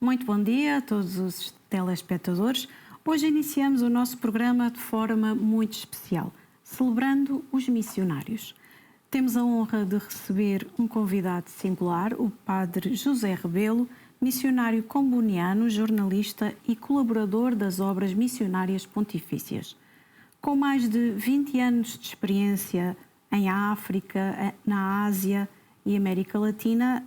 Muito bom dia a todos os telespectadores. Hoje iniciamos o nosso programa de forma muito especial, celebrando os missionários. Temos a honra de receber um convidado singular, o Padre José Rebelo, missionário comboniano, jornalista e colaborador das obras missionárias pontifícias. Com mais de 20 anos de experiência em África, na Ásia e América Latina,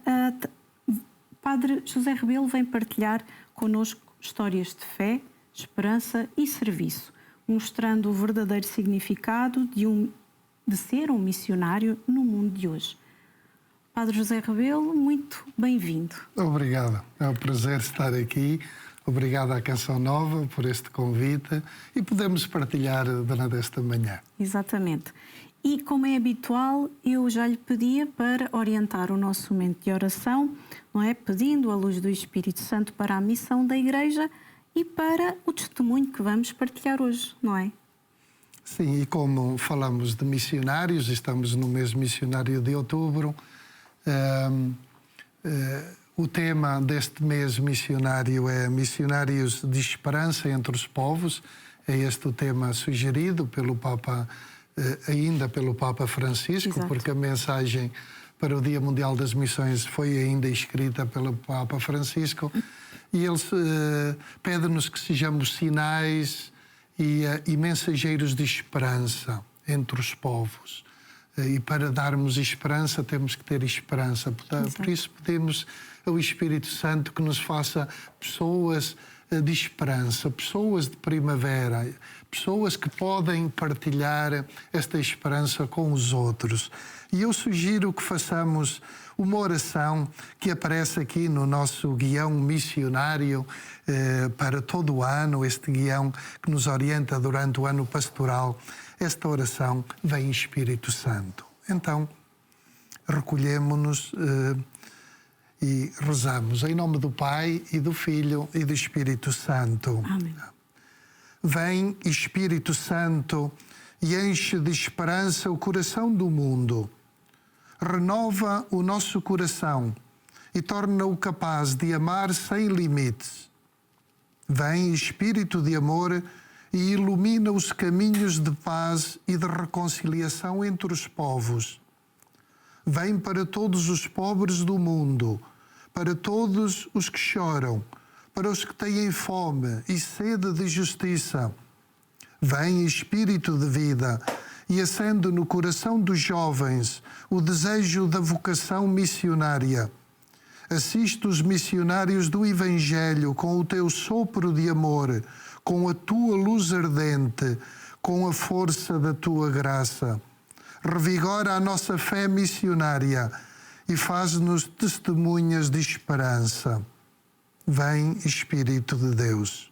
Padre José Rebelo vem partilhar connosco histórias de fé, esperança e serviço, mostrando o verdadeiro significado de ser um missionário no mundo de hoje. Padre José Rebelo, muito bem-vindo. Obrigado, é um prazer estar aqui. Obrigado à Canção Nova por este convite e podemos partilhar durante esta manhã. Exatamente. E, como é habitual, eu já lhe pedia para orientar o nosso momento de oração, não é? Pedindo a luz do Espírito Santo para a missão da Igreja e para o testemunho que vamos partilhar hoje, não é? Sim, e como falamos de missionários, estamos no mês missionário de outubro, o tema deste mês missionário é Missionários de Esperança entre os Povos. É este o tema sugerido pelo Papa, ainda pelo Papa Francisco. Exato. Porque a mensagem para o Dia Mundial das Missões foi ainda escrita pelo Papa Francisco. E ele pede-nos que sejamos sinais e mensageiros de esperança entre os povos. E para darmos esperança, temos que ter esperança. Por isso pedimos ao Espírito Santo que nos faça pessoas de esperança, pessoas de primavera, pessoas que podem partilhar esta esperança com os outros. E eu sugiro que façamos uma oração que aparece aqui no nosso guião missionário para todo o ano, este guião que nos orienta durante o ano pastoral. Esta oração vem em Espírito Santo. Então, recolhemos-nos e rezamos em nome do Pai e do Filho e do Espírito Santo. Amém. Vem, Espírito Santo, e enche de esperança o coração do mundo. Renova o nosso coração e torna-o capaz de amar sem limites. Vem, Espírito de amor, e ilumina os caminhos de paz e de reconciliação entre os povos. Vem para todos os pobres do mundo, para todos os que choram, para os que têm fome e sede de justiça. Vem, Espírito de vida, e acende no coração dos jovens o desejo da vocação missionária. Assiste os missionários do Evangelho com o teu sopro de amor, com a tua luz ardente, com a força da tua graça. Revigora a nossa fé missionária e faz-nos testemunhas de esperança. Vem, Espírito de Deus.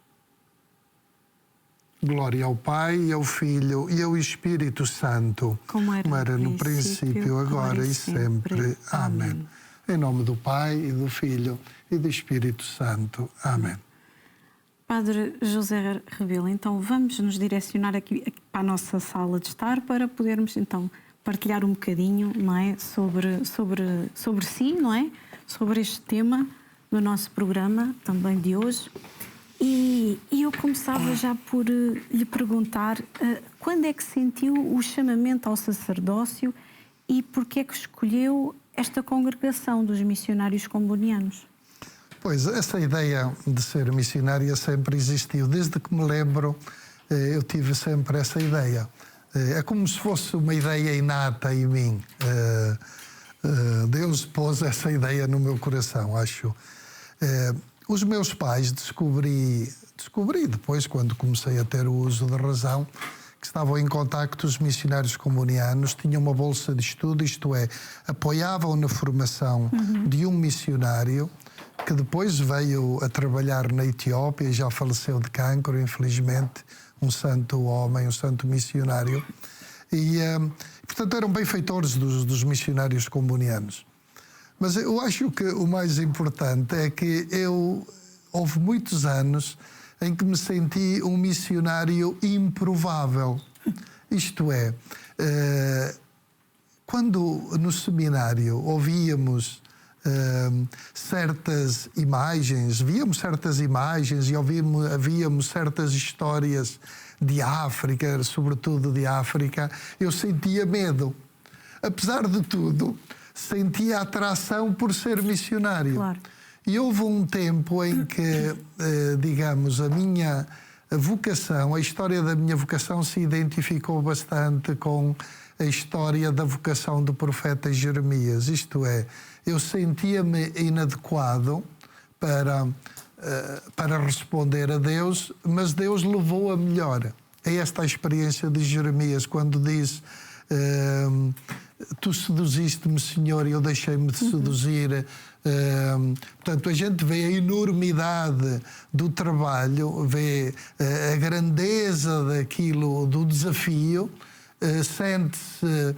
Glória ao Pai, ao Filho e ao Espírito Santo, como era no princípio, agora e sempre. Amém. Em nome do Pai, e do Filho e do Espírito Santo. Amém. Padre José Rebelo, então vamos nos direcionar aqui para a nossa sala de estar para podermos então partilhar um bocadinho, não é, sobre si, não é, sobre este tema do nosso programa também de hoje. E eu começava já por lhe perguntar quando é que sentiu o chamamento ao sacerdócio e porquê é que escolheu esta congregação dos missionários combonianos? Pois, essa ideia de ser missionária sempre existiu. Desde que me lembro, eu tive sempre essa ideia. É como se fosse uma ideia inata em mim. Deus pôs essa ideia no meu coração, acho. Os meus pais descobri depois, quando comecei a ter o uso da razão, que estavam em contacto os missionários combonianos, tinham uma bolsa de estudo, isto é, apoiavam na formação de um missionário que depois veio a trabalhar na Etiópia e já faleceu de cancro, infelizmente, um santo homem, um santo missionário. E, portanto, eram benfeitores dos missionários combonianos. Mas eu acho que o mais importante é que houve muitos anos em que me senti um missionário improvável. Isto é, quando no seminário ouvíamos certas imagens, víamos certas imagens e havíamos certas histórias de África, sobretudo de África, eu sentia medo. Apesar de tudo, sentia atração por ser missionário. Claro. E houve um tempo em que, digamos, a minha vocação, a história da minha vocação se identificou bastante com a história da vocação do profeta Jeremias. Isto é, eu sentia-me inadequado para responder a Deus, mas Deus levou a melhor. É esta a experiência de Jeremias, quando diz: tu seduziste-me, Senhor, e eu deixei-me de seduzir. Portanto, a gente vê a enormidade do trabalho, vê a grandeza daquilo, do desafio, sente-se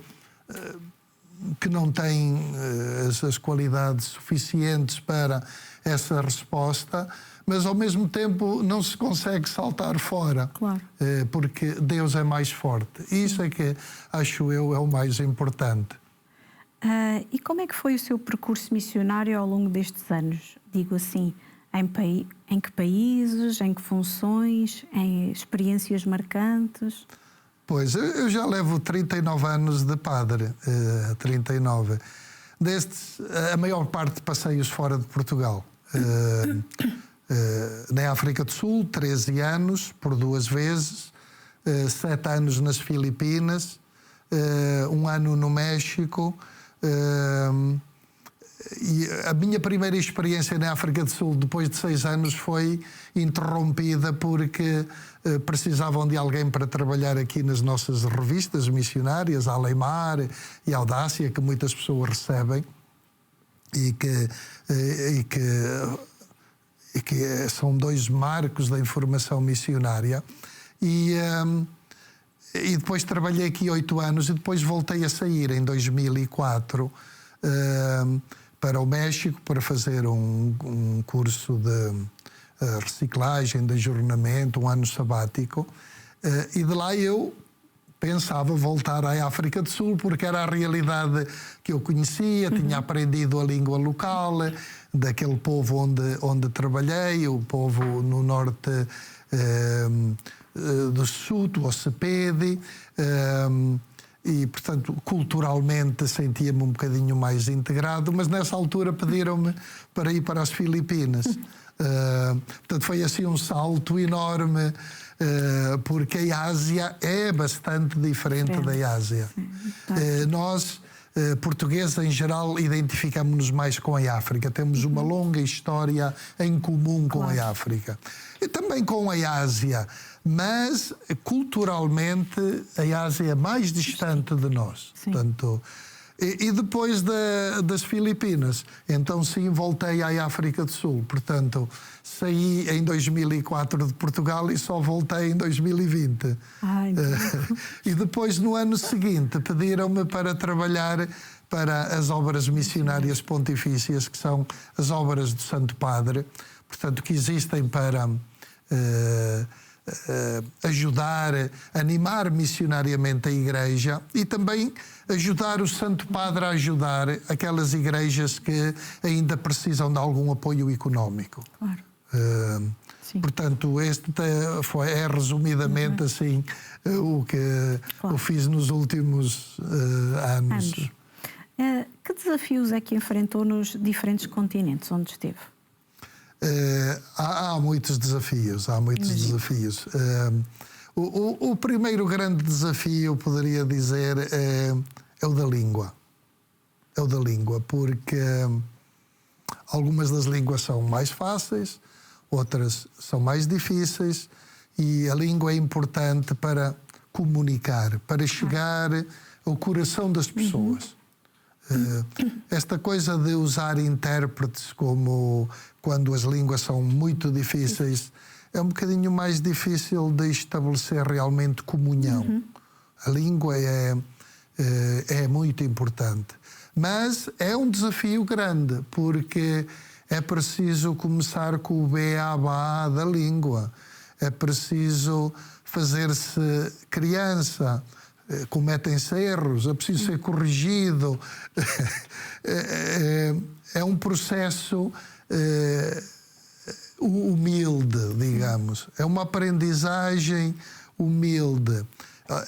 que não tem as qualidades suficientes para essa resposta, mas ao mesmo tempo não se consegue saltar fora, claro, porque Deus é mais forte. Isso é que, acho eu, é o mais importante. E como é que foi o seu percurso missionário ao longo destes anos? Digo assim, em que países, em que funções, em experiências marcantes? Pois, eu já levo 39 anos de padre, 39. Destes, a maior parte de passeios fora de Portugal. Na África do Sul, 13 anos, por 2 vezes, 7 anos nas Filipinas, 1 ano no México. E a minha primeira experiência na África do Sul, depois de 6 anos, foi interrompida porque precisavam de alguém para trabalhar aqui nas nossas revistas missionárias, a Alemar e a Audácia, que muitas pessoas recebem e que são 2 marcos da informação missionária. E depois trabalhei aqui 8 anos e depois voltei a sair em 2004 para o México para fazer um curso de reciclagem, de ajornamento, 1 ano sabático. E de lá eu pensava voltar à África do Sul, porque era a realidade que eu conhecia, tinha aprendido a língua local, daquele povo onde trabalhei, o povo no norte do Soto, ou Sepede, e, portanto, culturalmente sentia-me um bocadinho mais integrado, mas nessa altura pediram-me para ir para as Filipinas. Portanto, foi assim um salto enorme, porque a Ásia é bastante diferente da Ásia. Nós, portugueses em geral, identificamos-nos mais com a África. Temos uma longa história em comum com a África. E também com a Ásia. Mas, culturalmente, a Ásia é mais distante de nós. Portanto, e depois das Filipinas, então sim, voltei à África do Sul. Portanto, saí em 2004 de Portugal e só voltei em 2020. E depois, no ano seguinte, pediram-me para trabalhar para as obras missionárias pontifícias, que são as obras do Santo Padre, portanto, que existem para ajudar, animar missionariamente a Igreja e também ajudar o Santo Padre a ajudar aquelas igrejas que ainda precisam de algum apoio económico. Claro. Portanto, este é resumidamente assim o que eu fiz nos últimos anos. Que desafios é que enfrentou nos diferentes continentes onde esteve? Há muitos desafios, desafios. O primeiro grande desafio, eu poderia dizer, é o da língua. É o da língua, porque algumas das línguas são mais fáceis, outras são mais difíceis, e a língua é importante para comunicar, para chegar ao coração das pessoas. Esta coisa de usar intérpretes como quando as línguas são muito difíceis é um bocadinho mais difícil de estabelecer realmente comunhão. A língua é muito importante, mas é um desafio grande, porque é preciso começar com o beabá da língua, é preciso fazer-se criança, cometem-se erros, é preciso ser corrigido. é um processo humilde, digamos. É uma aprendizagem humilde.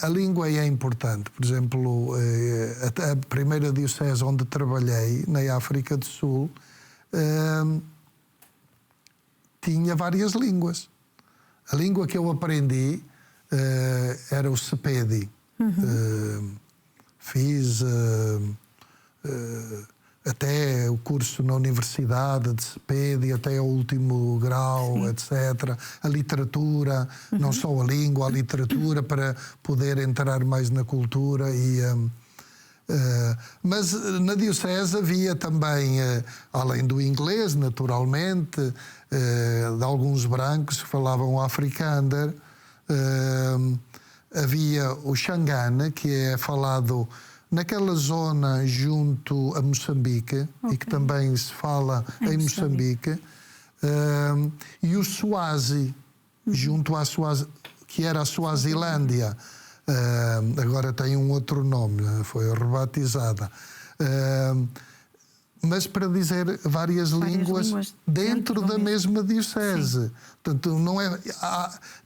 A língua é importante. Por exemplo, a primeira diocese onde trabalhei, na África do Sul, tinha várias línguas. A língua que eu aprendi era o Sepedi. Fiz até o curso na universidade de Sepedi, até o último grau, sim, etc. A literatura, não só a língua, a literatura, para poder entrar mais na cultura. Mas na diocese havia também, além do inglês, naturalmente, de alguns brancos que falavam afrikaner, havia o Xangana, que é falado naquela zona junto a Moçambique, e que também se fala em Moçambique, e o Swazi, junto à Swazi, que era a Swazilândia. Agora tem um outro nome, foi rebatizada. Mas para dizer várias línguas dentro da mesma diocese. Sim. Portanto, não é,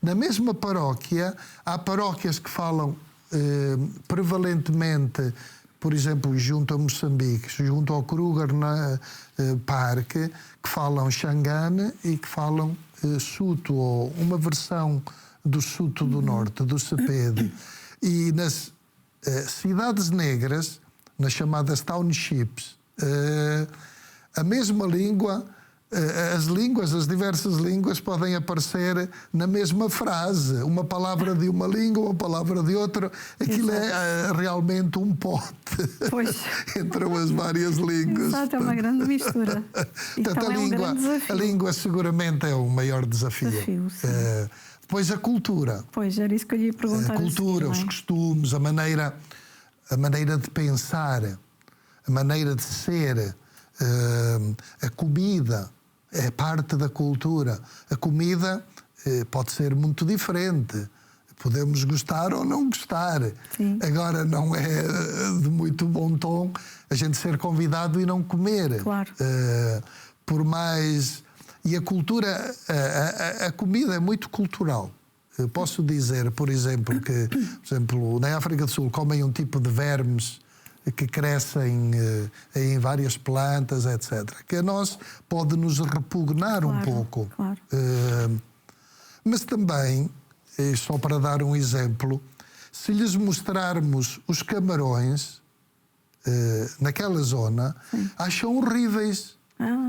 na mesma paróquia, há paróquias que falam prevalentemente, por exemplo, junto a Moçambique, junto ao Kruger Park, que falam Xangana e que falam Suto, ou uma versão do Suto do Norte, do Sepedi. E nas cidades negras, nas chamadas townships, a mesma língua, as diversas línguas podem aparecer na mesma frase. Uma palavra de uma língua, uma palavra de outra. Aquilo é realmente um pote entre as várias línguas. Exato, é uma grande mistura. Portanto, a língua seguramente é o maior desafio. Depois a cultura. Pois, era isso que eu lhe ia perguntar. A cultura, os costumes, a maneira de pensar, a maneira de ser, a comida é parte da cultura. A comida pode ser muito diferente. Podemos gostar ou não gostar. Sim. Agora, não é de muito bom tom a gente ser convidado e não comer. Claro. Por mais... E a cultura, a comida é muito cultural. Eu posso dizer, por exemplo, que na África do Sul comem um tipo de vermes que crescem em várias plantas, etc. Que a nós pode nos repugnar um pouco. Claro. Mas também, só para dar um exemplo, se lhes mostrarmos os camarões naquela zona, sim, acham horríveis.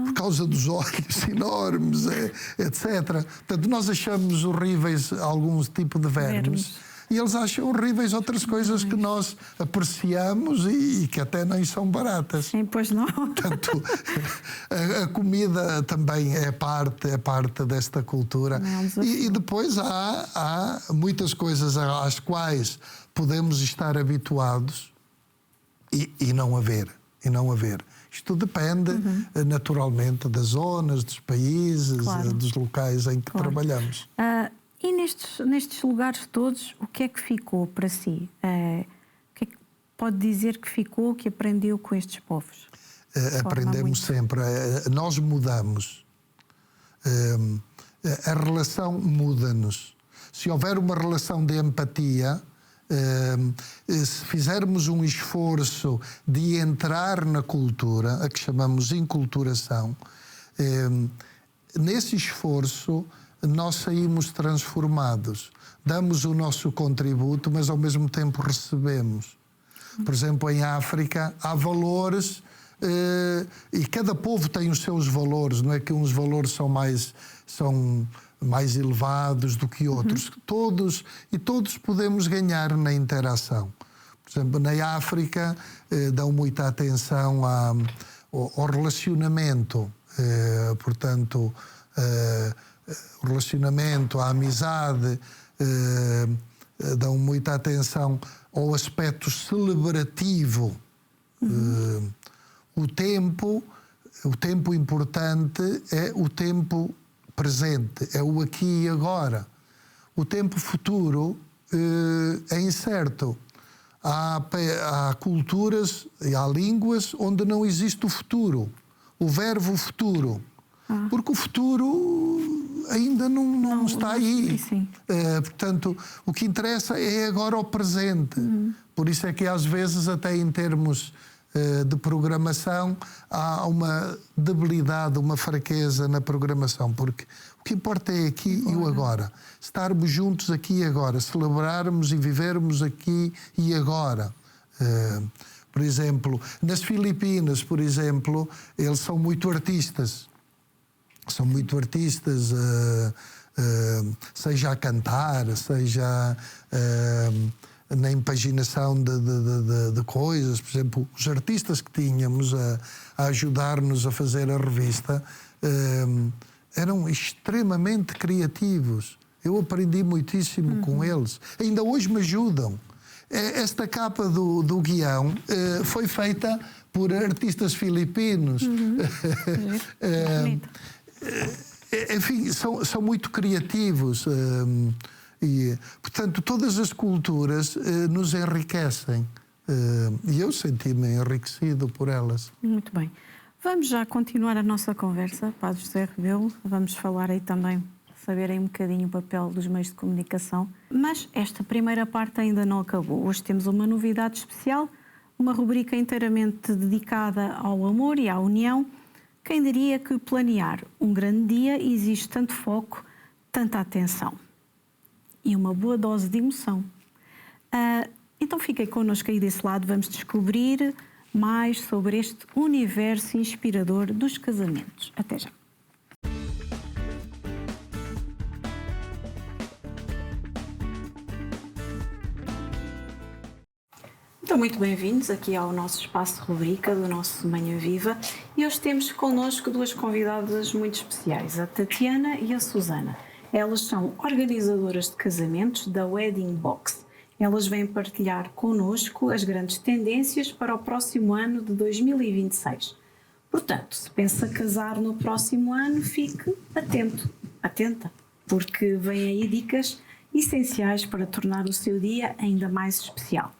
Por causa dos olhos enormes, etc. Portanto, nós achamos horríveis algum tipo de vermes. E eles acham horríveis outras coisas que nós apreciamos e que até nem são baratas. Sim, pois não. Portanto, a comida também é parte desta cultura. E depois há muitas coisas às quais podemos estar habituados e não haver. Isto depende, naturalmente, das zonas, dos países, claro, dos locais em que trabalhamos. E nestes lugares todos, o que é que ficou para si? O que é que pode dizer que ficou, que aprendeu com estes povos? Aprendemos sempre. Nós mudamos. A relação muda-nos. Se houver uma relação de empatia, se fizermos um esforço de entrar na cultura, a que chamamos inculturação, nesse esforço nós saímos transformados. Damos o nosso contributo, mas ao mesmo tempo recebemos. Por exemplo, em África há valores e cada povo tem os seus valores. Não é que uns valores são mais elevados do que outros. Todos podemos ganhar na interação. Por exemplo, na África dão muita atenção ao relacionamento. Portanto, o relacionamento, a amizade, dão muita atenção ao aspecto celebrativo. O tempo importante é o tempo presente, é o aqui e agora. O tempo futuro é incerto. Há culturas e há línguas onde não existe o futuro. o verbo futuro. Porque o futuro ainda não está aí. Portanto, o que interessa é agora o presente. Por isso é que às vezes, até em termos de programação, há uma debilidade, uma fraqueza na programação, porque o que importa é aqui e o agora. Estarmos juntos aqui e agora, celebrarmos e vivermos aqui e agora. Por exemplo, nas Filipinas, por exemplo, eles são muito artistas. São muito artistas, seja a cantar, seja na impaginação de coisas. Por exemplo, os artistas que tínhamos a ajudar-nos a fazer a revista eram extremamente criativos. Eu aprendi muitíssimo com eles. Ainda hoje me ajudam. Esta capa do guião foi feita por artistas filipinos. Enfim, são muito criativos e, portanto, todas as culturas nos enriquecem e eu senti-me enriquecido por elas. Muito bem. Vamos já continuar a nossa conversa, Padre José Rebelo. Vamos falar aí também, saber aí um bocadinho o papel dos meios de comunicação. Mas esta primeira parte ainda não acabou. Hoje temos uma novidade especial, uma rubrica inteiramente dedicada ao amor e à união. Quem diria que planear um grande dia exige tanto foco, tanta atenção e uma boa dose de emoção. Então fiquem connosco aí desse lado, vamos descobrir mais sobre este universo inspirador dos casamentos. Até já. Então, muito bem-vindos aqui ao nosso espaço rubrica do nosso Manhã Viva e hoje temos connosco duas convidadas muito especiais, a Tatiana e a Susana. Elas são organizadoras de casamentos da Wedding Box. Elas vêm partilhar connosco as grandes tendências para o próximo ano de 2026. Portanto, se pensa casar no próximo ano, fique atento, atenta, porque vêm aí dicas essenciais para tornar o seu dia ainda mais especial.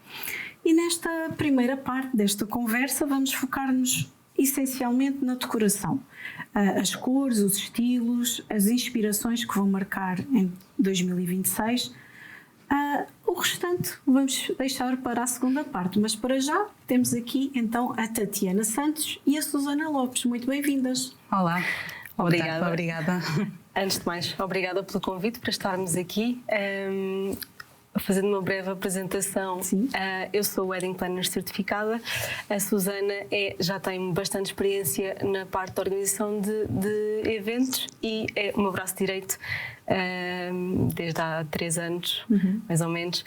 E nesta primeira parte desta conversa vamos focar-nos essencialmente na decoração. As cores, os estilos, as inspirações que vão marcar em 2026. O restante vamos deixar para a segunda parte, mas para já temos aqui então a Tatiana Santos e a Susana Lopes. Muito bem-vindas. Olá. Obrigada. Antes de mais, obrigada pelo convite para estarmos aqui. Fazendo uma breve apresentação, eu sou Wedding Planner certificada, a Susana já tem bastante experiência na parte da organização de eventos e é o meu braço direito desde há 3 anos, mais ou menos,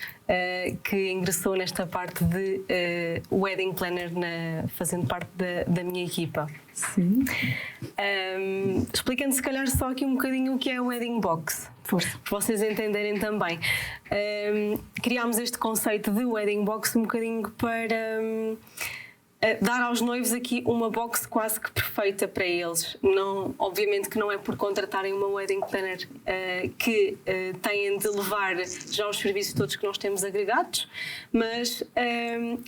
que ingressou nesta parte de Wedding Planner, fazendo parte da minha equipa. Sim. Explicando se calhar só aqui um bocadinho o que é a Wedding Box, para vocês entenderem também. Criámos este conceito de Wedding Box um bocadinho para dar aos noivos aqui uma box quase que perfeita para eles. Não, obviamente que não é por contratarem uma Wedding Planner que têm de levar já os serviços todos que nós temos agregados, mas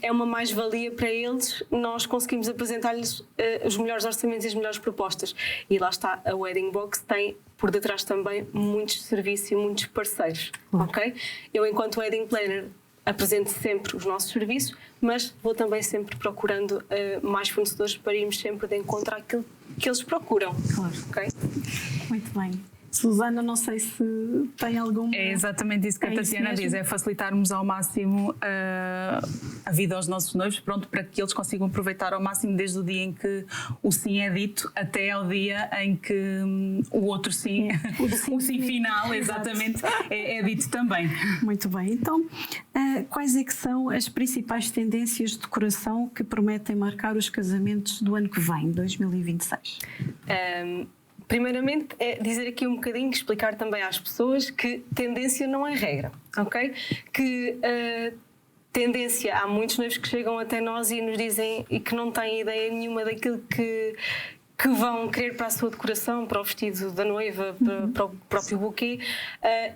é uma mais-valia para eles. Nós conseguimos apresentar-lhes os melhores orçamentos e as melhores propostas. E lá está, a Wedding Box tem por detrás também muitos serviços e muitos parceiros, ok? Eu, enquanto Wedding Planner, apresento sempre os nossos serviços, mas vou também sempre procurando mais fornecedores para irmos sempre de encontro àquilo que eles procuram. Claro. Okay? Muito bem. Susana, não sei se tem alguma... É exatamente isso que a Tatiana diz, é facilitarmos ao máximo a vida aos nossos noivos, pronto, para que eles consigam aproveitar ao máximo desde o dia em que o sim é dito até ao dia em que o outro sim, o sim final, exatamente, é dito também. Muito bem. Então, quais é que são as principais tendências de decoração que prometem marcar os casamentos do ano que vem, 2026? Primeiramente, é dizer aqui um bocadinho, explicar também às pessoas que tendência não é regra, ok? Que tendência, há muitos noivos que chegam até nós e nos dizem e que não têm ideia nenhuma daquilo que vão querer para a sua decoração, para o vestido da noiva, para o próprio buquê,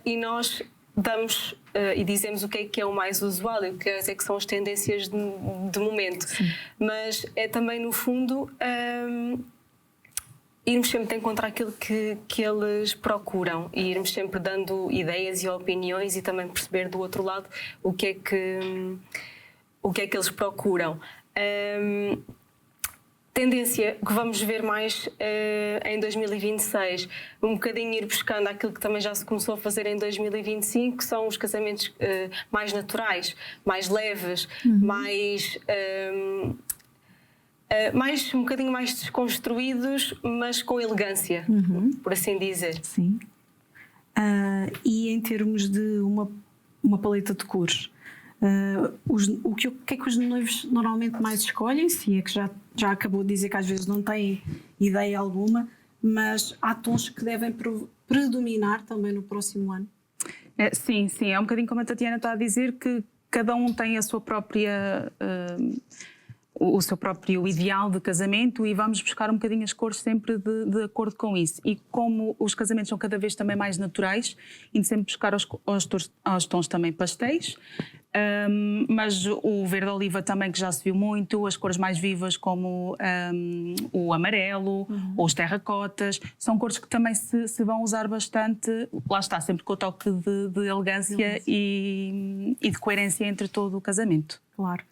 e nós damos e dizemos o que é o mais usual e o que é que são as tendências de momento. Sim. Mas é também, no fundo, irmos sempre de encontrar aquilo que eles procuram e irmos sempre dando ideias e opiniões e também perceber do outro lado o que é que eles procuram. Tendência que vamos ver mais em 2026, um bocadinho ir buscando aquilo que também já se começou a fazer em 2025, que são os casamentos mais naturais, mais leves, um bocadinho mais desconstruídos, mas com elegância, por assim dizer. Sim. E em termos de uma paleta de cores, o que é que os noivos normalmente mais escolhem? Se é que já acabou de dizer que às vezes não têm ideia alguma, mas há tons que devem predominar também no próximo ano? Sim, é um bocadinho como a Tatiana está a dizer, que cada um tem a sua própria... o seu próprio ideal de casamento e vamos buscar um bocadinho as cores sempre de acordo com isso. E como os casamentos são cada vez também mais naturais, indo sempre buscar aos tons também pastéis, mas o verde oliva também, que já se viu muito, as cores mais vivas como o amarelo ou os terracotas, são cores que também se vão usar bastante, lá está, sempre com o toque de elegância e de coerência entre todo o casamento. Claro.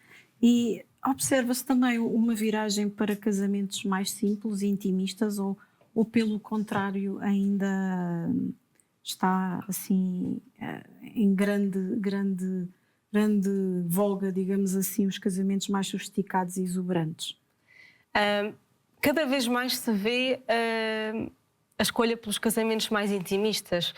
E observa-se também uma viragem para casamentos mais simples e intimistas ou pelo contrário ainda está assim em grande voga, digamos assim, os casamentos mais sofisticados e exuberantes? Cada vez mais se vê a escolha pelos casamentos mais intimistas,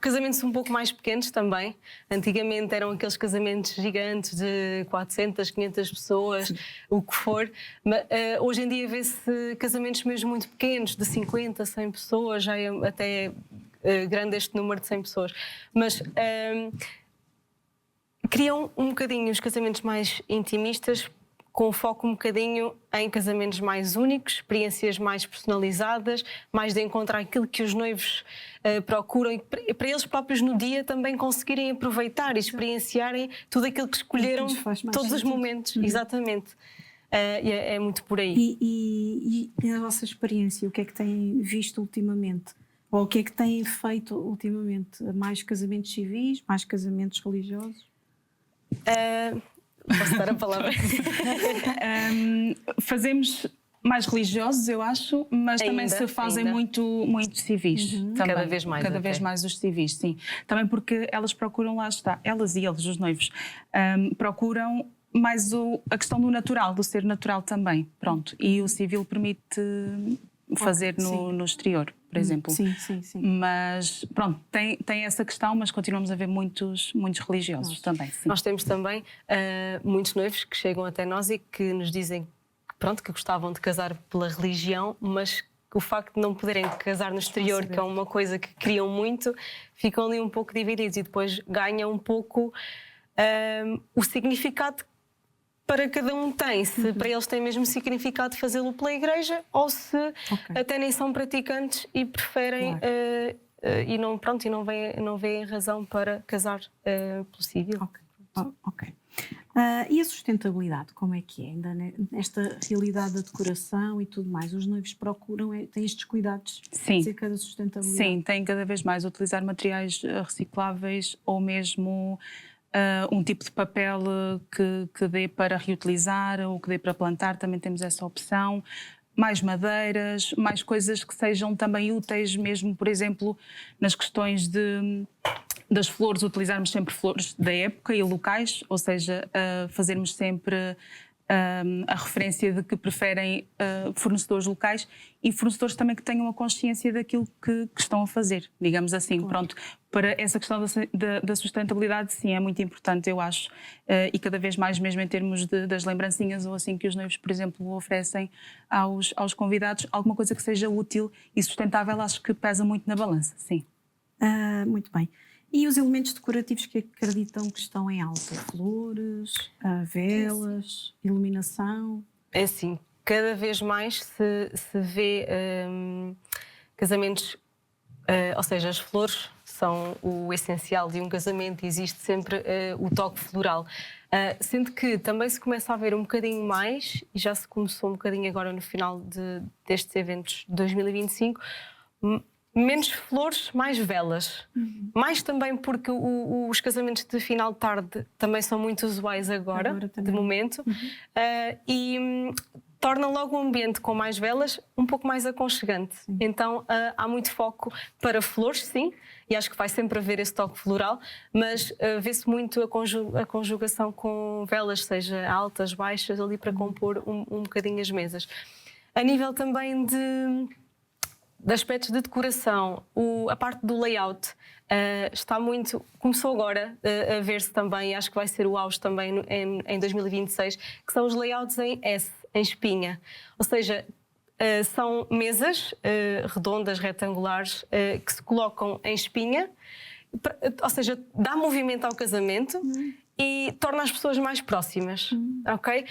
casamentos um pouco mais pequenos também. Antigamente eram aqueles casamentos gigantes de 400, 500 pessoas, o que for. Mas, hoje em dia vê-se casamentos mesmo muito pequenos, de 50, 100 pessoas, já é até grande este número de 100 pessoas. Mas criam um bocadinho os casamentos mais intimistas, com foco um bocadinho em casamentos mais únicos, experiências mais personalizadas, mais de encontrar aquilo que os noivos procuram e para eles próprios no dia também conseguirem aproveitar e experienciarem tudo aquilo que escolheram, todos os momentos. Exatamente. É muito por aí. E a vossa experiência, o que é que têm visto ultimamente? Ou o que é que têm feito ultimamente? Mais casamentos civis, mais casamentos religiosos? Posso dar a palavra? Fazemos mais religiosos, eu acho, mas também se fazem muito civis. Também. Cada vez mais. Cada vez mais os civis, sim. Também porque elas procuram, lá está, elas e eles, os noivos, procuram mais a questão do natural, do ser natural também. Pronto. E o civil permite fazer no exterior, por exemplo. Sim. Mas pronto, tem essa questão, mas continuamos a ver muitos religiosos também. Sim. Nós temos também muitos noivos que chegam até nós e que nos dizem que gostavam de casar pela religião, mas o facto de não poderem casar no exterior, que é uma coisa que queriam muito, ficam ali um pouco divididos e depois ganham um pouco o significado para cada um tem, se para eles tem mesmo significado fazê-lo pela igreja ou se até nem são praticantes e preferem e não veem razão para casar pelo civil. Ok. E a sustentabilidade, como é que é? Ainda nesta realidade da decoração e tudo mais, os noivos procuram, têm estes cuidados acerca da sustentabilidade? Sim, têm cada vez mais utilizar materiais recicláveis ou mesmo um tipo de papel que dê para reutilizar ou que dê para plantar, também temos essa opção. Mais madeiras, mais coisas que sejam também úteis, mesmo, por exemplo, nas questões das flores, utilizarmos sempre flores da época e locais, ou seja, fazermos sempre a referência de que preferem fornecedores locais e fornecedores também que tenham a consciência daquilo que estão a fazer, digamos assim. Pronto, para essa questão da sustentabilidade, sim, é muito importante, eu acho, e cada vez mais mesmo em termos das lembrancinhas ou assim que os noivos, por exemplo, oferecem aos convidados, alguma coisa que seja útil e sustentável, acho que pesa muito na balança, sim. Muito bem. E os elementos decorativos que acreditam que estão em alta? Flores, velas, iluminação? É assim, cada vez mais se vê casamentos, ou seja, as flores são o essencial de um casamento, existe sempre o toque floral. Sendo que também se começa a ver um bocadinho mais, e já se começou um bocadinho agora no final destes eventos de 2025, menos flores, mais velas. Mais também porque os casamentos de final de tarde também são muito usuais agora de momento. E torna logo o ambiente com mais velas um pouco mais aconchegante. Sim. Então há muito foco para flores, sim, e acho que vai sempre haver esse toque floral, mas vê-se muito a conjugação com velas, seja altas, baixas, ali para compor um bocadinho as mesas. A nível também de aspectos de decoração, a parte do layout está muito... Começou agora a ver-se também, acho que vai ser o auge também em 2026, que são os layouts em S, em espinha. Ou seja, são mesas redondas, retangulares, que se colocam em espinha, ou seja, dá movimento ao casamento e torna as pessoas mais próximas, ok?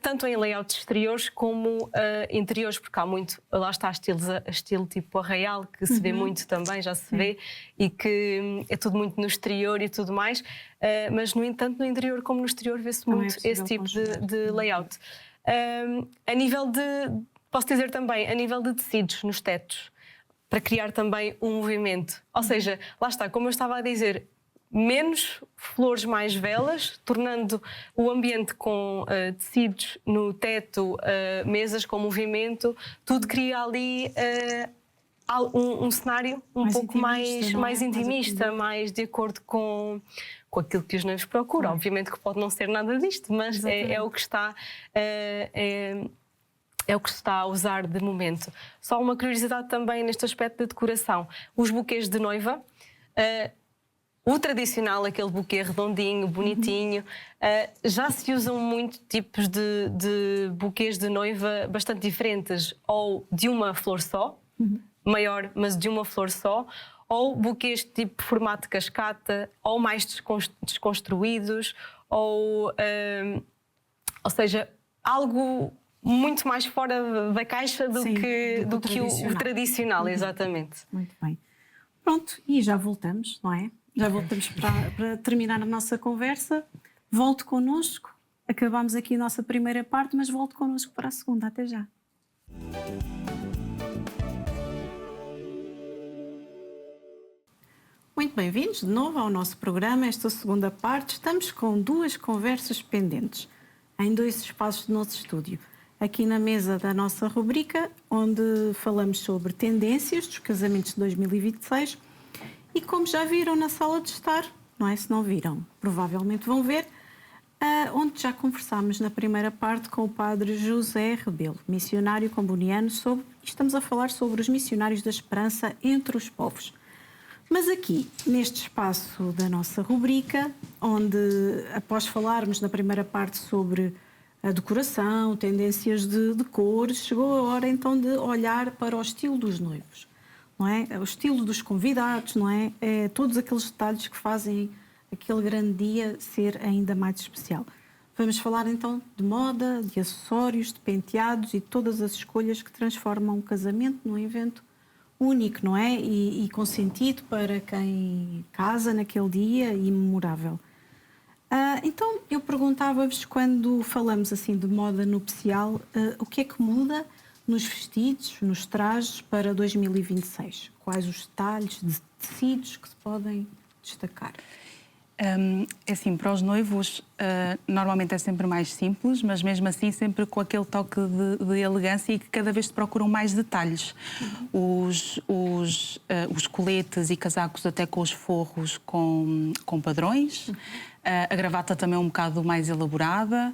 Tanto em layouts exteriores como interiores, porque há muito, lá está, estilo tipo arraial, que se vê muito também, já se vê, e que é tudo muito no exterior e tudo mais, mas no entanto no interior como no exterior vê-se muito esse tipo de layout. A nível posso dizer também, a nível de tecidos nos tetos, para criar também um movimento. Ou seja, lá está, como eu estava a dizer, menos flores, mais velas, tornando o ambiente com tecidos no teto, mesas com movimento, tudo cria ali um cenário um pouco mais intimista, mais de acordo com aquilo que os noivos procuram. Obviamente que pode não ser nada disto, mas é o que está... É o que se está a usar de momento. Só uma curiosidade também neste aspecto de decoração. Os buquês de noiva, o tradicional, aquele buquê redondinho, bonitinho, já se usam muitos tipos de buquês de noiva bastante diferentes. Ou de uma flor só, maior, mas de uma flor só, ou buquês tipo formato de cascata, ou mais desconstruídos, ou seja, algo muito mais fora da caixa do que o tradicional, exatamente. Muito bem. Pronto, e já voltamos, não é? Já voltamos para terminar a nossa conversa. Volte connosco. Acabamos aqui a nossa primeira parte, mas volte connosco para a segunda. Até já. Muito bem-vindos de novo ao nosso programa. Esta segunda parte, estamos com duas conversas pendentes em dois espaços do nosso estúdio. Aqui na mesa da nossa rubrica, onde falamos sobre tendências dos casamentos de 2026 e como já viram na sala de estar, não é? Se não viram, provavelmente vão ver, onde já conversámos na primeira parte com o padre José Rebelo, missionário comboniano, estamos a falar sobre os missionários da esperança entre os povos. Mas aqui, neste espaço da nossa rubrica, onde após falarmos na primeira parte sobre a decoração, tendências de cores, chegou a hora então de olhar para o estilo dos noivos, não é? O estilo dos convidados, não é? Todos aqueles detalhes que fazem aquele grande dia ser ainda mais especial. Vamos falar então de moda, de acessórios, de penteados e todas as escolhas que transformam o casamento num evento único, não é? E com sentido para quem casa naquele dia e memorável. Então, eu perguntava-vos, quando falamos assim de moda nupcial, o que é que muda nos vestidos, nos trajes para 2026? Quais os detalhes de tecidos que se podem destacar? É assim, para os noivos, normalmente é sempre mais simples, mas mesmo assim sempre com aquele toque de elegância e que cada vez se procuram mais detalhes. Os coletes e casacos até com os forros com padrões. A gravata também é um bocado mais elaborada.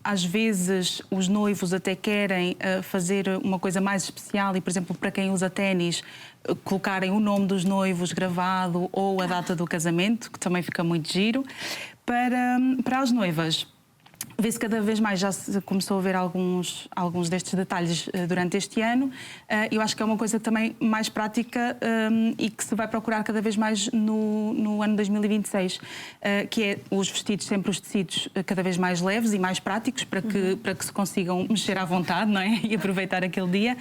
Às vezes os noivos até querem fazer uma coisa mais especial e, por exemplo, para quem usa ténis, colocarem o nome dos noivos gravado ou a data do casamento, que também fica muito giro. Para as noivas, vê-se cada vez mais, já se começou a ver alguns destes detalhes durante este ano. Eu acho que é uma coisa também mais prática e que se vai procurar cada vez mais no ano 2026, que é os vestidos, sempre os tecidos cada vez mais leves e mais práticos para que se consigam mexer à vontade, não é? E aproveitar aquele dia.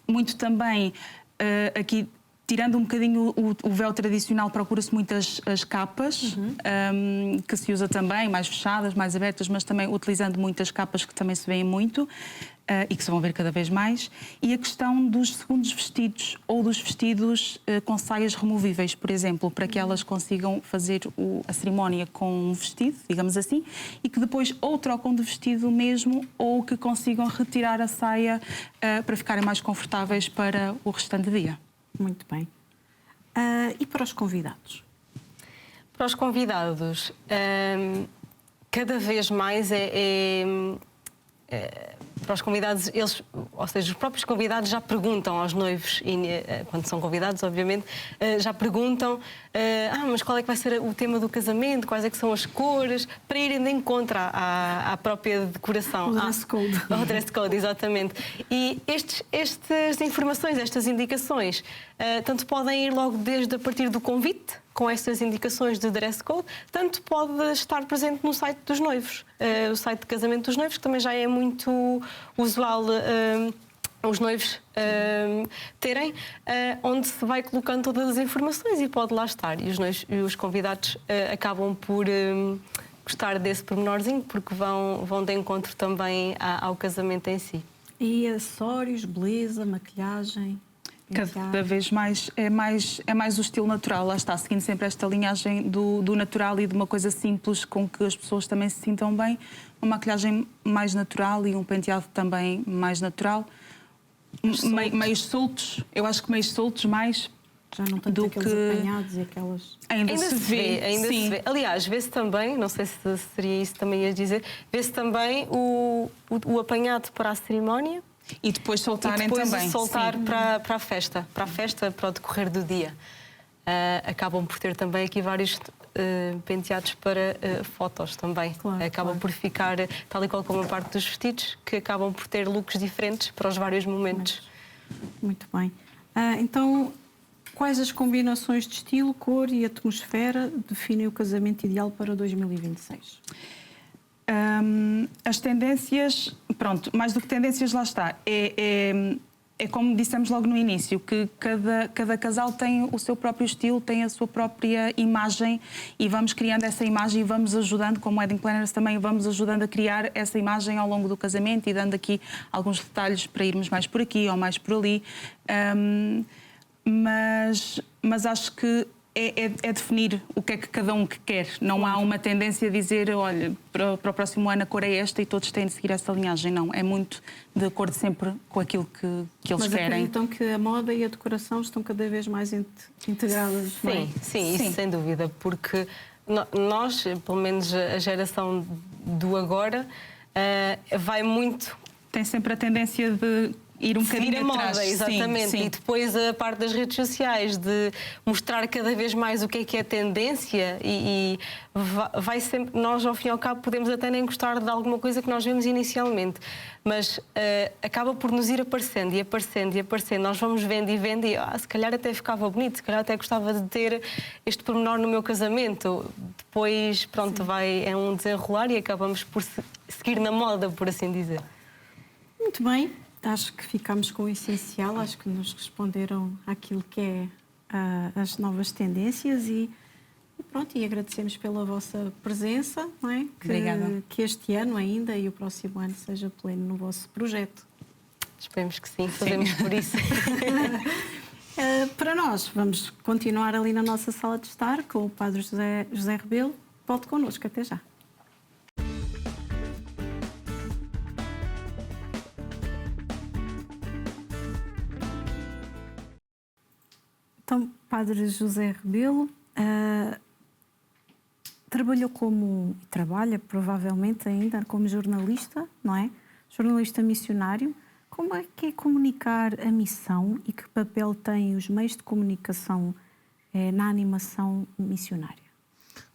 Muito também aqui, tirando um bocadinho o véu tradicional, procura-se muitas as capas, que se usa também, mais fechadas, mais abertas, mas também utilizando muitas capas que também se veem muito e que se vão ver cada vez mais. E a questão dos segundos vestidos ou dos vestidos com saias removíveis, por exemplo, para que elas consigam fazer a cerimónia com um vestido, digamos assim, e que depois ou trocam de vestido mesmo ou que consigam retirar a saia para ficarem mais confortáveis para o restante dia. Muito bem. E para os convidados? Para os convidados, cada vez mais para os convidados, eles, ou seja, os próprios convidados já perguntam aos noivos, quando são convidados, obviamente, já perguntam mas qual é que vai ser o tema do casamento, quais é que são as cores, para irem de encontro à própria decoração. O dress code. Ao dress code, exatamente. E estas informações, estas indicações, tanto podem ir logo desde a partir do convite, com estas indicações de dress code, tanto pode estar presente no site dos noivos, o site de casamento dos noivos, que também já é muito usual os noivos terem, onde se vai colocando todas as informações e pode lá estar. E os noivos e os convidados acabam por gostar desse pormenorzinho, porque vão de encontro também ao casamento em si. E acessórios, beleza, maquilhagem? Cada vez mais é mais o estilo natural, lá está, seguindo sempre esta linhagem do natural e de uma coisa simples com que as pessoas também se sintam bem, uma maquilhagem mais natural e um penteado também mais natural, meios soltos, eu acho que meios soltos mais já não tanto do aqueles que apanhados e aquelas... Ainda se vê. Sim. Se vê. Aliás, vê-se também, não sei se seria isso também a dizer, vê-se também o apanhado para a cerimónia. E depois soltarem também. E depois soltar para a festa, para o decorrer do dia. Acabam por ter também aqui vários penteados para fotos também. Claro, acabam por ficar, tal e qual como a parte dos vestidos, que acabam por ter looks diferentes para os vários momentos. Muito bem. Então, quais as combinações de estilo, cor e atmosfera definem o casamento ideal para 2026? As tendências, pronto, mais do que tendências, lá está. É como dissemos logo no início, que cada casal tem o seu próprio estilo, tem a sua própria imagem e vamos criando essa imagem e vamos ajudando, como Wedding Planners também, vamos ajudando a criar essa imagem ao longo do casamento e dando aqui alguns detalhes para irmos mais por aqui ou mais por ali. Mas acho que é definir o que é que cada um quer. Não há uma tendência a dizer, olha, para o próximo ano a cor é esta e todos têm de seguir essa linhagem. Não, é muito de acordo sempre com aquilo que eles querem. Mas acreditam que a moda e a decoração estão cada vez mais integradas? Sim, não é? sim, isso sem dúvida, porque nós, pelo menos a geração do agora, vai muito... Tem sempre a tendência de ir um bocadinho a atrás. moda, exatamente. Sim. E depois a parte das redes sociais, de mostrar cada vez mais o que é tendência e vai sempre... Nós, ao fim e ao cabo, podemos até nem gostar de alguma coisa que nós vemos inicialmente, mas acaba por nos ir aparecendo e aparecendo e aparecendo. Nós vamos vendo e vendo e se calhar até ficava bonito, se calhar até gostava de ter este pormenor no meu casamento. Depois, pronto, é um desenrolar e acabamos por seguir na moda, por assim dizer. Muito bem. Acho que ficamos com o essencial, acho que nos responderam àquilo que é as novas tendências e pronto, e agradecemos pela vossa presença, não é? Obrigada. Que este ano ainda e o próximo ano seja pleno no vosso projeto. Esperemos que sim, fazemos por isso. Para nós, vamos continuar ali na nossa sala de estar com o Padre José Rebelo. Volte connosco, até já. Então, Padre José Rebelo trabalha provavelmente ainda como jornalista, não é? Jornalista missionário. Como é que é comunicar a missão e que papel têm os meios de comunicação na animação missionária?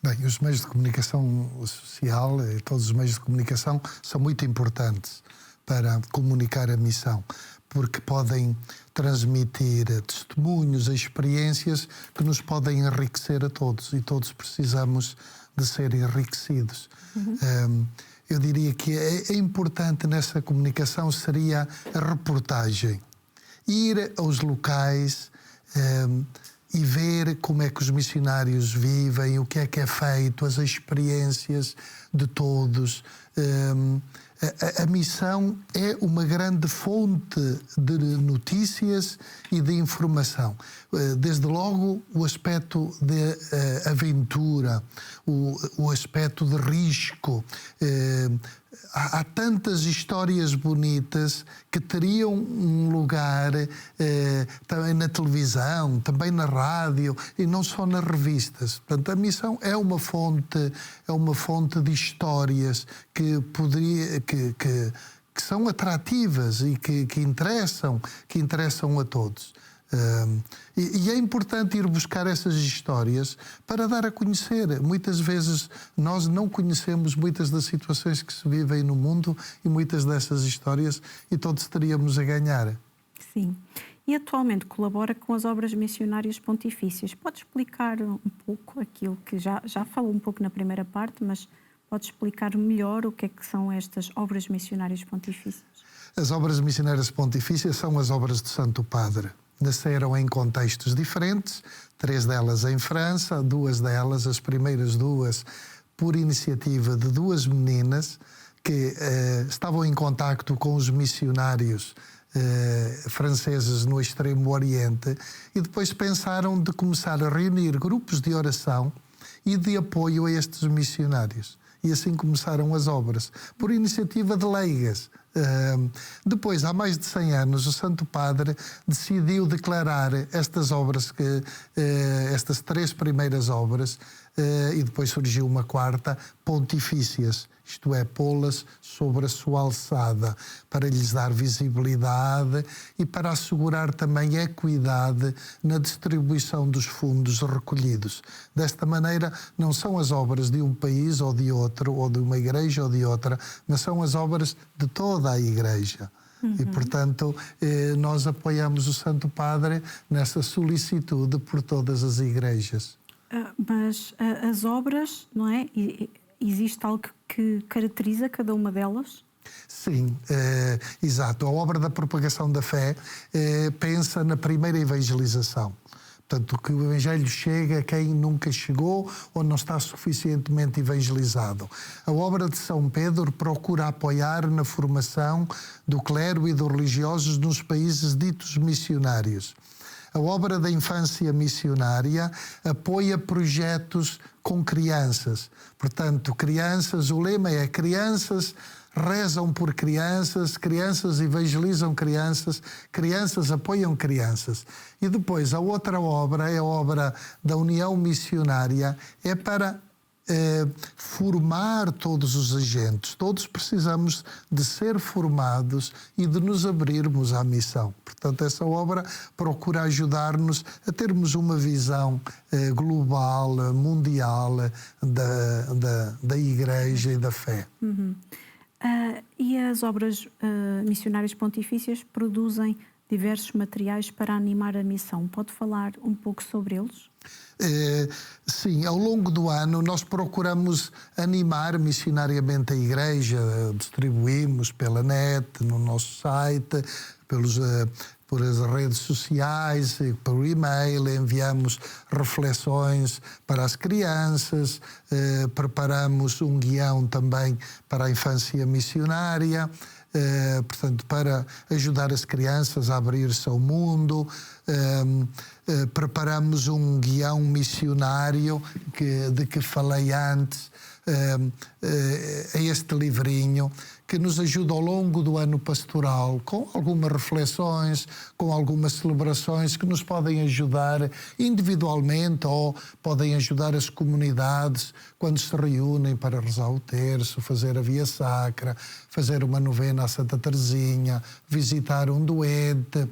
Bem, os meios de comunicação social, todos os meios de comunicação são muito importantes para comunicar a missão, porque podem transmitir testemunhos, experiências que nos podem enriquecer a todos e todos precisamos de ser enriquecidos. Eu diria que é importante nessa comunicação seria a reportagem ir aos locais e ver como é que os missionários vivem, o que é feito, as experiências de todos. A missão é uma grande fonte de notícias e de informação. Desde logo o aspecto de aventura, o aspecto de risco. Há tantas histórias bonitas que teriam um lugar também na televisão, também na rádio e não só nas revistas. Portanto, a missão é uma fonte de histórias que são atrativas e que interessam a todos. E é importante ir buscar essas histórias para dar a conhecer. Muitas vezes nós não conhecemos muitas das situações que se vivem no mundo e muitas dessas histórias, e todos teríamos a ganhar. Sim. E atualmente colabora com as obras missionárias pontifícias. Pode explicar um pouco aquilo que já falou um pouco na primeira parte, mas pode explicar melhor o que é que são estas obras missionárias pontifícias? As obras missionárias pontifícias são as obras do Santo Padre. Nasceram em contextos diferentes, 3 delas em França, 2 delas, as primeiras 2, por iniciativa de 2 meninas que estavam em contacto com os missionários franceses no Extremo Oriente, e depois pensaram de começar a reunir grupos de oração e de apoio a estes missionários. E assim começaram as obras, por iniciativa de leigas. Depois, há mais de 100 anos, o Santo Padre decidiu declarar estas obras, estas 3 primeiras obras, e depois surgiu uma 4ª, pontifícias, isto é, pô-las sobre a sua alçada, para lhes dar visibilidade e para assegurar também equidade na distribuição dos fundos recolhidos. Desta maneira, não são as obras de um país ou de outro, ou de uma igreja ou de outra, mas são as obras de toda a igreja. E, portanto, nós apoiamos o Santo Padre nessa solicitude por todas as igrejas. Mas as obras, não é? Existe algo que caracteriza cada uma delas? Sim, exato. A obra da propagação da fé pensa na primeira evangelização. Portanto, que o Evangelho chegue a quem nunca chegou ou não está suficientemente evangelizado. A obra de São Pedro procura apoiar na formação do clero e dos religiosos nos países ditos missionários. A obra da infância missionária apoia projetos com crianças. Portanto, crianças, o lema é crianças rezam por crianças, crianças evangelizam crianças, crianças apoiam crianças. E depois a outra obra é a obra da União Missionária, é para formar todos os agentes. Todos precisamos de ser formados e de nos abrirmos à missão. Portanto, essa obra procura ajudar-nos a termos uma visão global, mundial da Igreja e da fé. E as obras missionárias pontifícias produzem diversos materiais para animar a missão. Pode falar um pouco sobre eles? Sim, ao longo do ano nós procuramos animar missionariamente a Igreja, distribuímos pela net, no nosso site, por as redes sociais, por e-mail, enviamos reflexões para as crianças, preparamos um guião também para a infância missionária, portanto, para ajudar as crianças a abrir-se ao mundo. Preparamos um guião missionário de que falei antes, este livrinho, que nos ajuda ao longo do ano pastoral, com algumas reflexões, com algumas celebrações que nos podem ajudar individualmente ou podem ajudar as comunidades quando se reúnem para rezar o terço, fazer a via sacra, fazer uma novena à Santa Teresinha, visitar um doente.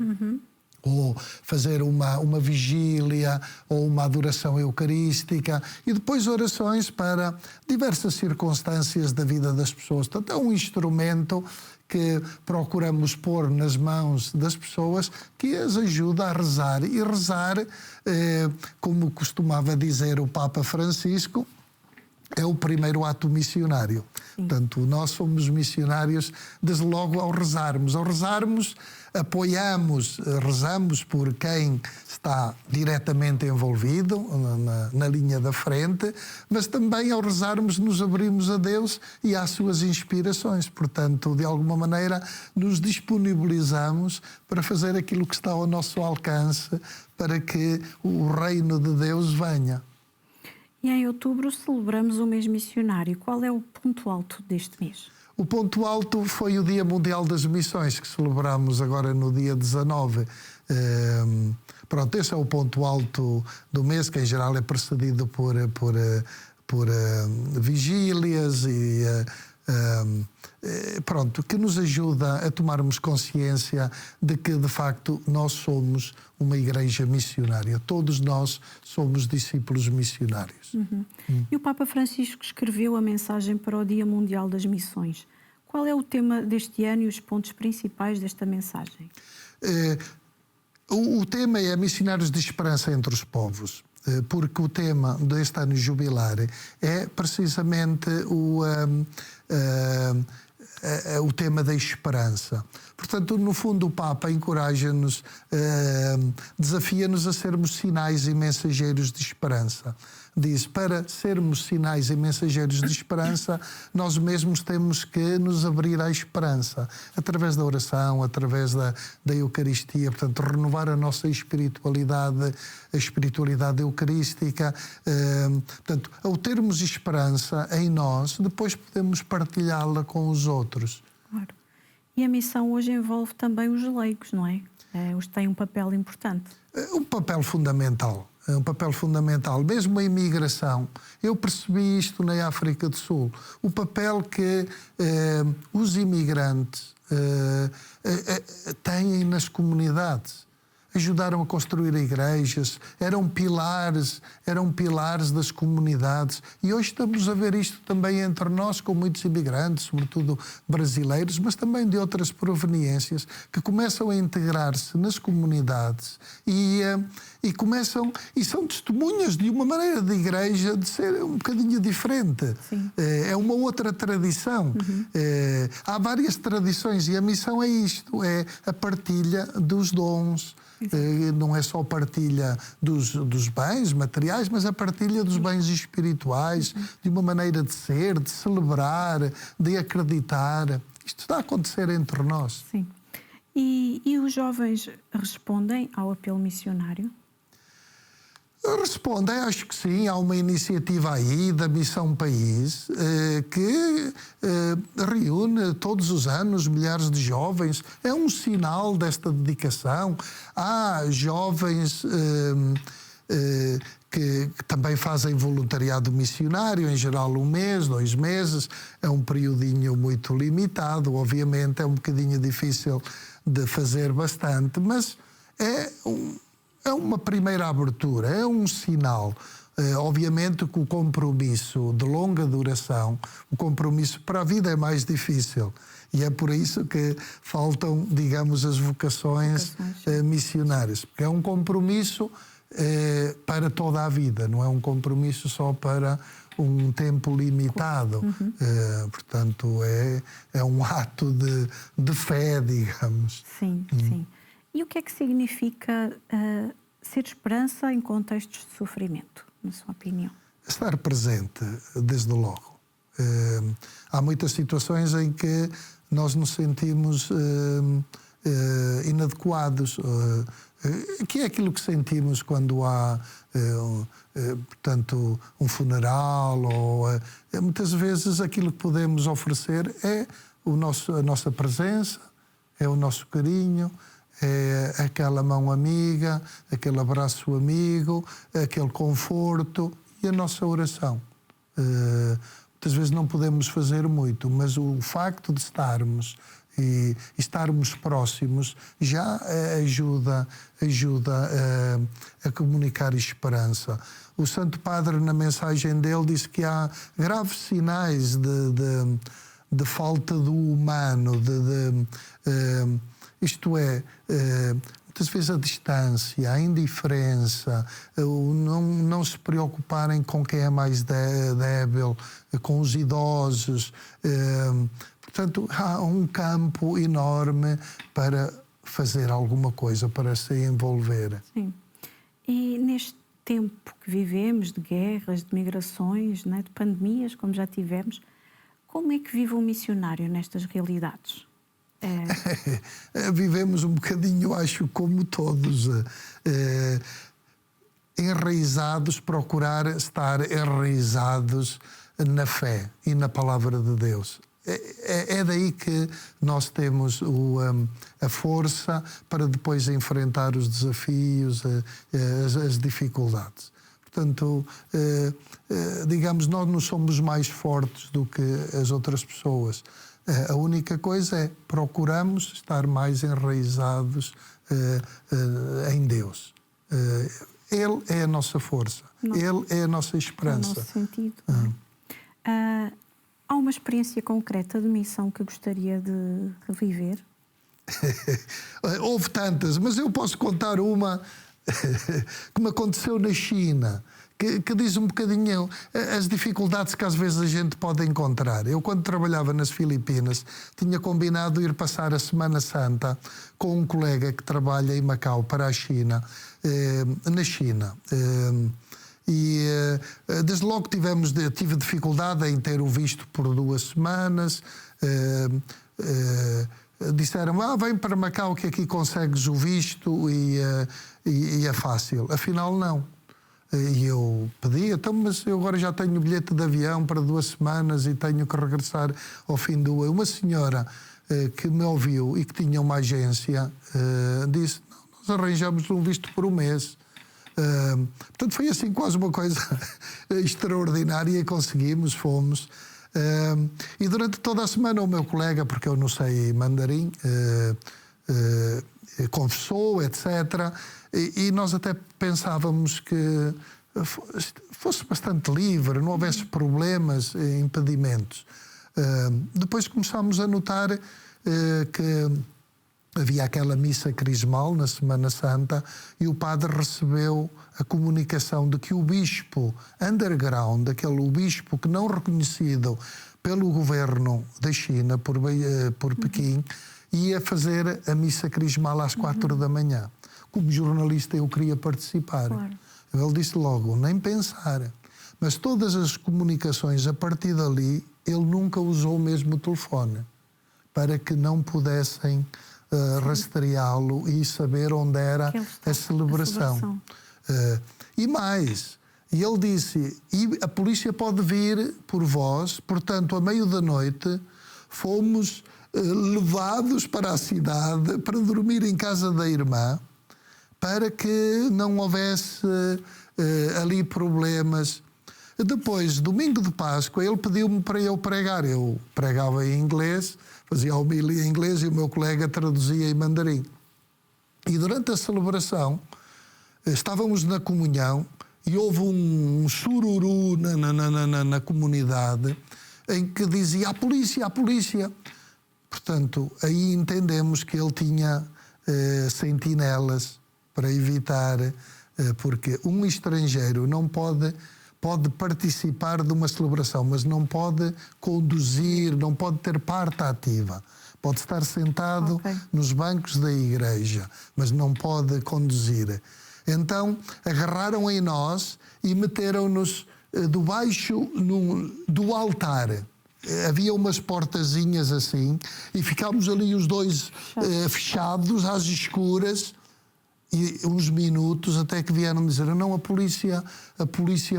Ou fazer uma vigília, ou uma adoração eucarística, e depois orações para diversas circunstâncias da vida das pessoas. Portanto, é um instrumento que procuramos pôr nas mãos das pessoas, que as ajuda a rezar. E rezar, como costumava dizer o Papa Francisco, é o primeiro ato missionário. Portanto, nós somos missionários desde logo ao rezarmos. Ao rezarmos, apoiamos, rezamos por quem está diretamente envolvido na linha da frente, mas também ao rezarmos nos abrimos a Deus e às suas inspirações. Portanto, de alguma maneira, nos disponibilizamos para fazer aquilo que está ao nosso alcance para que o reino de Deus venha. E em outubro celebramos o mês missionário. Qual é o ponto alto deste mês? O ponto alto foi o Dia Mundial das Missões, que celebramos agora no dia 19. Pronto, esse é o ponto alto do mês, que em geral é precedido por vigílias e pronto, que nos ajuda a tomarmos consciência de que, de facto, nós somos uma igreja missionária. Todos nós somos discípulos missionários. E o Papa Francisco escreveu a mensagem para o Dia Mundial das Missões. Qual é o tema deste ano e os pontos principais desta mensagem? O tema é missionários de esperança entre os povos, porque o tema deste ano jubilar é precisamente o tema da esperança. Portanto, no fundo, o Papa encoraja-nos, desafia-nos a sermos sinais e mensageiros de esperança. Diz, para sermos sinais e mensageiros de esperança, nós mesmos temos que nos abrir à esperança, através da oração, através da Eucaristia, portanto, renovar a nossa espiritualidade, a espiritualidade eucarística. Portanto, ao termos esperança em nós, depois podemos partilhá-la com os outros. Claro. E a missão hoje envolve também os leigos, não é? Os têm um papel importante. Um papel fundamental. Um papel fundamental. Mesmo a imigração. Eu percebi isto na África do Sul. O papel que os imigrantes têm nas comunidades. Ajudaram a construir igrejas, eram pilares das comunidades. E hoje estamos a ver isto também entre nós, com muitos imigrantes, sobretudo brasileiros, mas também de outras proveniências, que começam a integrar-se nas comunidades e começam, e são testemunhas de uma maneira de igreja de ser um bocadinho diferente. É uma outra tradição. Há várias tradições e a missão é isto, é a partilha dos dons. Não é só a partilha dos bens materiais, mas a partilha dos bens espirituais, de uma maneira de ser, de celebrar, de acreditar. Isto está a acontecer entre nós. Sim. E os jovens respondem ao apelo missionário? Respondem, acho que sim. Há uma iniciativa aí da Missão País que reúne todos os anos milhares de jovens. É um sinal desta dedicação. Há jovens que também fazem voluntariado missionário, em geral 1 mês, 2 meses. É um periodinho muito limitado, obviamente é um bocadinho difícil de fazer bastante, mas é uma primeira abertura, é um sinal. Obviamente que o compromisso de longa duração, o compromisso para a vida é mais difícil. E é por isso que faltam, digamos, as vocações missionárias. Porque é um compromisso para toda a vida, não é um compromisso só para um tempo limitado. Portanto, é um ato de fé, digamos. Sim, sim. E o que é que significa ser esperança em contextos de sofrimento, na sua opinião? Estar presente, desde logo. Há muitas situações em que nós nos sentimos inadequados, que é aquilo que sentimos quando há, portanto, um funeral, ou muitas vezes aquilo que podemos oferecer é a nossa presença, é o nosso carinho, é aquela mão amiga, aquele abraço amigo, aquele conforto e a nossa oração. Muitas vezes não podemos fazer muito, mas o facto de estarmos e estarmos próximos já ajuda a comunicar esperança. O Santo Padre, na mensagem dele, disse que há graves sinais de falta do humano, isto é, muitas vezes a distância, a indiferença, o não se preocuparem com quem é mais débil, com os idosos. Portanto, há um campo enorme para fazer alguma coisa, para se envolver. Sim. E neste tempo que vivemos, de guerras, de migrações, né, de pandemias, como já tivemos, como é que vive um missionário nestas realidades? Vivemos um bocadinho, acho, como todos, enraizados, procurar estar enraizados na fé e na palavra de Deus. É daí que nós temos a força para depois enfrentar os desafios, as dificuldades. Portanto, digamos, nós não somos mais fortes do que as outras pessoas. A única coisa é procuramos estar mais enraizados em Deus. Ele é a nossa força, Ele é a nossa esperança. É o nosso sentido. Há uma experiência concreta de missão que gostaria de reviver? Houve tantas, mas eu posso contar uma que me aconteceu na China, que diz um bocadinho as dificuldades que às vezes a gente pode encontrar. Eu, quando trabalhava nas Filipinas, tinha combinado ir passar a Semana Santa com um colega que trabalha em Macau para a China, na China. E desde logo tive dificuldade em ter o visto por 2 semanas. Disseram, vem para Macau que aqui consegues o visto e é fácil. Afinal, não. E eu pedi, então, mas eu agora já tenho bilhete de avião para 2 semanas e tenho que regressar ao fim do ano. Uma senhora que me ouviu e que tinha uma agência disse, não, nós arranjamos um visto por 1 mês. Portanto, foi assim quase uma coisa extraordinária e conseguimos, fomos. E durante toda a semana o meu colega, porque eu não sei mandarim, conversou, etc. E nós até pensávamos que fosse bastante livre, não houvesse problemas, impedimentos. Depois começámos a notar que havia aquela missa crismal na Semana Santa e o padre recebeu a comunicação de que o bispo underground, o bispo que não reconhecido pelo governo da China, por Pequim, ia fazer a missa crismal às 4 da manhã. Como jornalista eu queria participar. Claro. Ele disse logo, nem pensar. Mas todas as comunicações a partir dali, ele nunca usou mesmo o telefone para que não pudessem rastreá-lo e saber onde era a celebração. E mais, e ele disse, e a polícia pode vir por vós, portanto, à meio da noite, fomos levados para a cidade para dormir em casa da irmã, para que não houvesse ali problemas. Depois, domingo de Páscoa, ele pediu-me para eu pregar. Eu pregava em inglês, fazia a homilia em inglês e o meu colega traduzia em mandarim. E durante a celebração, estávamos na comunhão e houve um sururu na comunidade em que dizia a polícia. Portanto, aí entendemos que ele tinha sentinelas para evitar, porque um estrangeiro não pode participar de uma celebração, mas não pode conduzir, não pode ter parte ativa. Pode estar sentado nos bancos da igreja, mas não pode conduzir. Então, agarraram em nós e meteram-nos debaixo do altar. Havia umas portazinhas assim e ficámos ali os dois fechados às escuras e uns minutos até que vieram dizer não, a polícia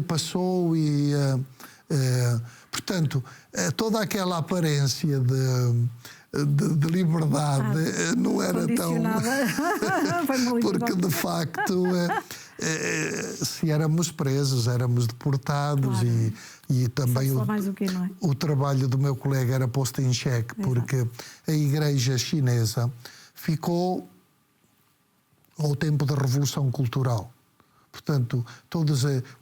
passou e portanto toda aquela aparência de liberdade não era tão porque de facto se éramos presos, éramos deportados. Claro. E também o trabalho do meu colega era posto em xeque. Exato. Porque a igreja chinesa ficou ao tempo da Revolução Cultural. Portanto,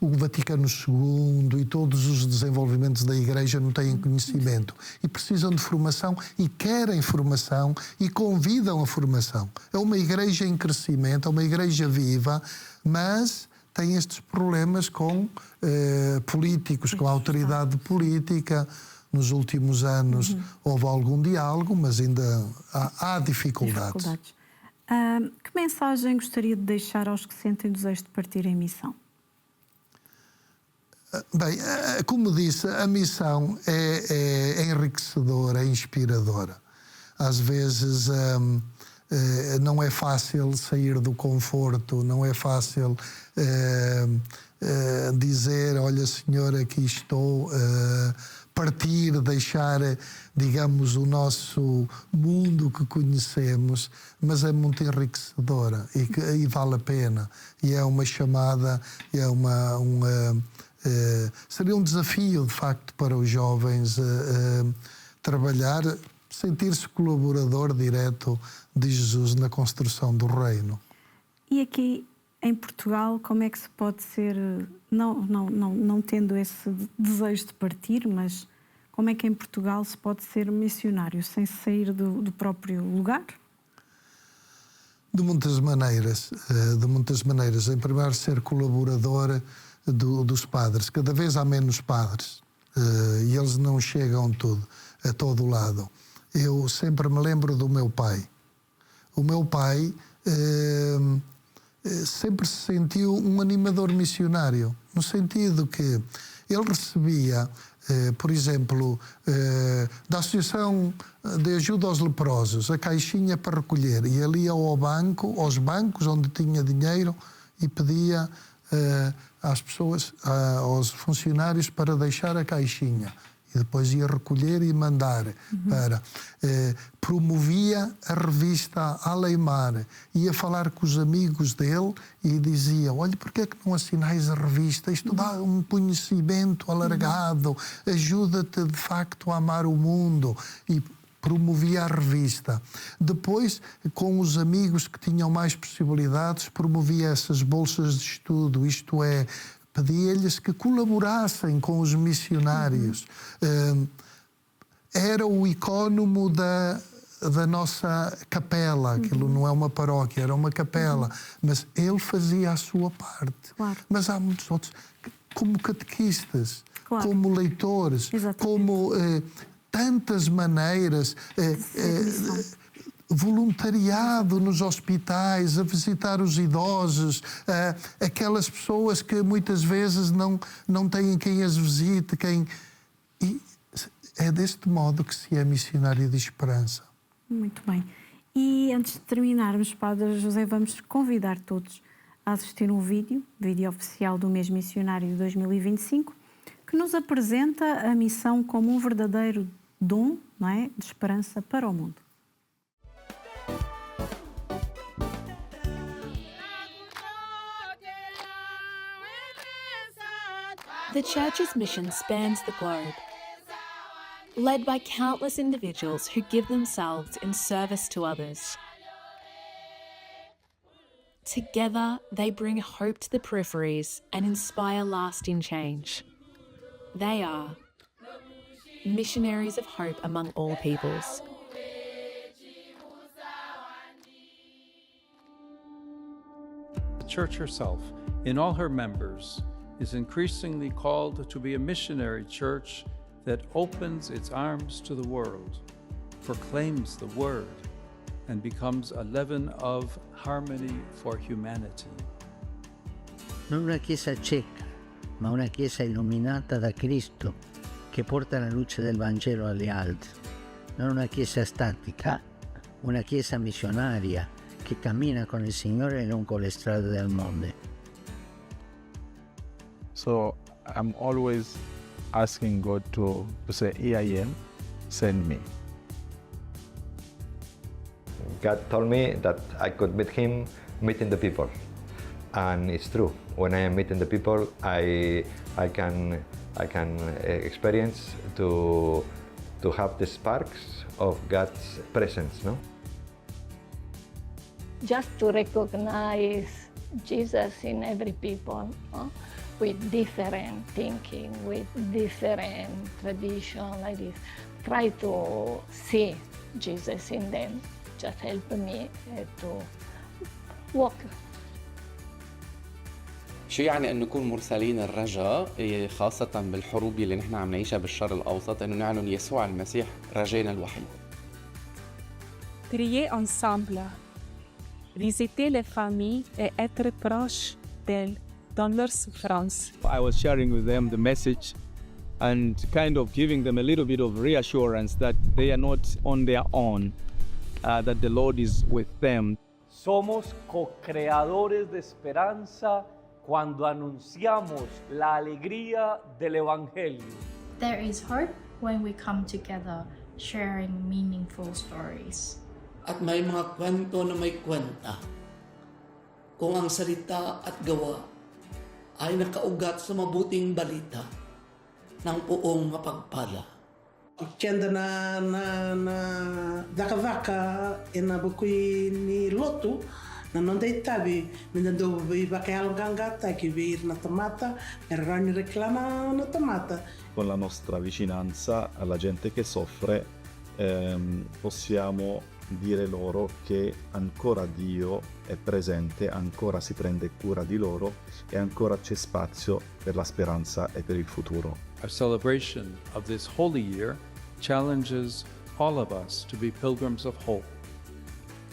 o Vaticano II e todos os desenvolvimentos da Igreja não têm conhecimento e precisam de formação e querem formação e convidam a formação. É uma Igreja em crescimento, é uma Igreja viva, mas tem estes problemas com políticos, com a autoridade política. Nos últimos anos houve algum diálogo, mas ainda há dificuldades. Que mensagem gostaria de deixar aos que sentem desejo de partir em missão? Bem, como disse, a missão é enriquecedora, é inspiradora. Às vezes não é fácil sair do conforto, não é fácil dizer, olha, Senhor, aqui estou, partir, deixar, digamos, o nosso mundo que conhecemos, mas é muito enriquecedora e vale a pena. E é uma chamada, seria um desafio, de facto, para os jovens trabalhar, sentir-se colaborador direto de Jesus na construção do reino. E aqui em Portugal, como é que se pode ser, não tendo esse desejo de partir, mas como é que em Portugal se pode ser missionário sem sair do próprio lugar? De muitas maneiras. Em primeiro lugar, ser colaborador dos padres. Cada vez há menos padres e eles não chegam a todo lado. Eu sempre me lembro do meu pai. O meu pai sempre se sentiu um animador missionário, no sentido que ele recebia, por exemplo, da Associação de Ajuda aos Leprosos, a caixinha para recolher, e ele ia aos bancos onde tinha dinheiro e pedia às pessoas, aos funcionários, para deixar a caixinha. E depois ia recolher e mandar para... promovia a revista Aleimar, ia falar com os amigos dele e dizia, olha, porque é que não assinais a revista? Isto dá um conhecimento alargado, ajuda-te de facto a amar o mundo. E promovia a revista. Depois, com os amigos que tinham mais possibilidades, promovia essas bolsas de estudo, isto é, pedia-lhes que colaborassem com os missionários. Era o icônomo da nossa capela, aquilo não é uma paróquia, era uma capela, mas ele fazia a sua parte. Claro. Mas há muitos outros, como catequistas, claro, como leitores, exatamente, como tantas maneiras, voluntariado nos hospitais, a visitar os idosos, aquelas pessoas que muitas vezes não têm quem as visite, e é deste modo que se é missionário de esperança. Muito bem. E antes de terminarmos, Padre José, vamos convidar todos a assistir um vídeo oficial do mês missionário de 2025, que nos apresenta a missão como um verdadeiro dom, não é, de esperança para o mundo. The Church's mission spans the globe, led by countless individuals who give themselves in service to others. Together, they bring hope to the peripheries and inspire lasting change. They are missionaries of hope among all peoples. The Church herself, in all her members, is increasingly called to be a missionary church that opens its arms to the world, proclaims the word, and becomes a leaven of harmony for humanity. Non una Chiesa cieca, ma una Chiesa illuminata da Cristo, che porta la luce del Vangelo agli altri. Non una Chiesa statica, una Chiesa missionaria, che cammina con il Signore lungo le strade del mondo. So I'm always asking God to say, here I am, send me. God told me that I could meet Him meeting the people, and it's true. When I am meeting the people, I can experience to have the sparks of God's presence, no? just to recognize Jesus in every people, with different thinking, with different tradition, like this. Try to see Jesus in them. Just help me to walk. شو يعني أن نكون مرسلين الرجاء خاصة بالحروب اللي نحن عم نعيشها بالشرق الأوسط، أنه نعلن يسوع المسيح رجانا الوحيد. Prier ensemble, visiter les familles et être proche d'elles dans leur souffrance. I was sharing with them the message and kind of giving them a little bit of reassurance that they are not on their own, that the Lord is with them. Somos co-creadores de esperanza cuando anunciamos la alegría del Evangelio. There is hope when we come together sharing meaningful stories. At may mga kwento na may kwenta. Kung ang salita at gawa ay nakaugat sa mabuting balita ng poong mapagpala. Kenda na daka-vaka ina bukui ni lotu na non dei tabi minando viva che algangata che vir na tomata per ogni reclama una tomata. Con la nostra vicinanza alla gente che soffre possiamo dire loro che ancora Dio è presente, ancora si prende cura di loro e ancora c'è spazio per la speranza e per il futuro. Our celebration of this holy year challenges all of us to be pilgrims of hope.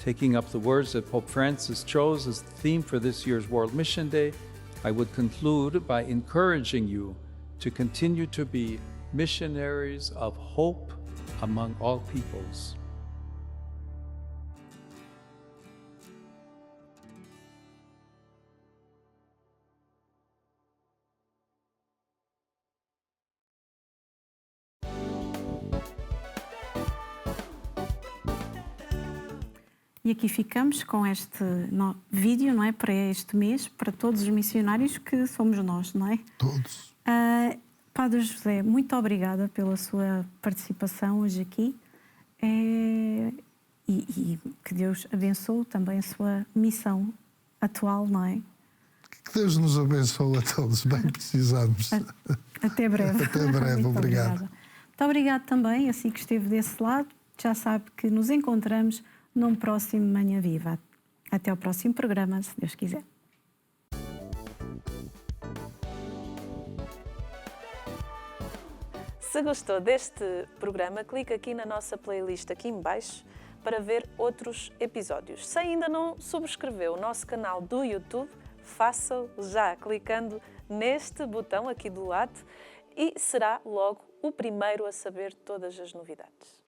Taking up the words that Pope Francis chose as the theme for this year's World Mission Day, I would conclude by encouraging you to continue to be missionaries of hope among all peoples. E aqui ficamos com este vídeo, não é, para este mês, para todos os missionários que somos nós, não é? Todos. Padre José, muito obrigada pela sua participação hoje aqui e que Deus abençoe também a sua missão atual, não é? Que Deus nos abençoe a todos, bem precisamos. Até breve. Até breve, obrigado. Muito obrigado também, assim que esteve desse lado, já sabe que nos encontramos num próximo Manhã Viva. Até ao próximo programa, se Deus quiser. Se gostou deste programa, clique aqui na nossa playlist aqui em baixo para ver outros episódios. Se ainda não subscreveu o nosso canal do YouTube, faça-o já clicando neste botão aqui do lado e será logo o primeiro a saber todas as novidades.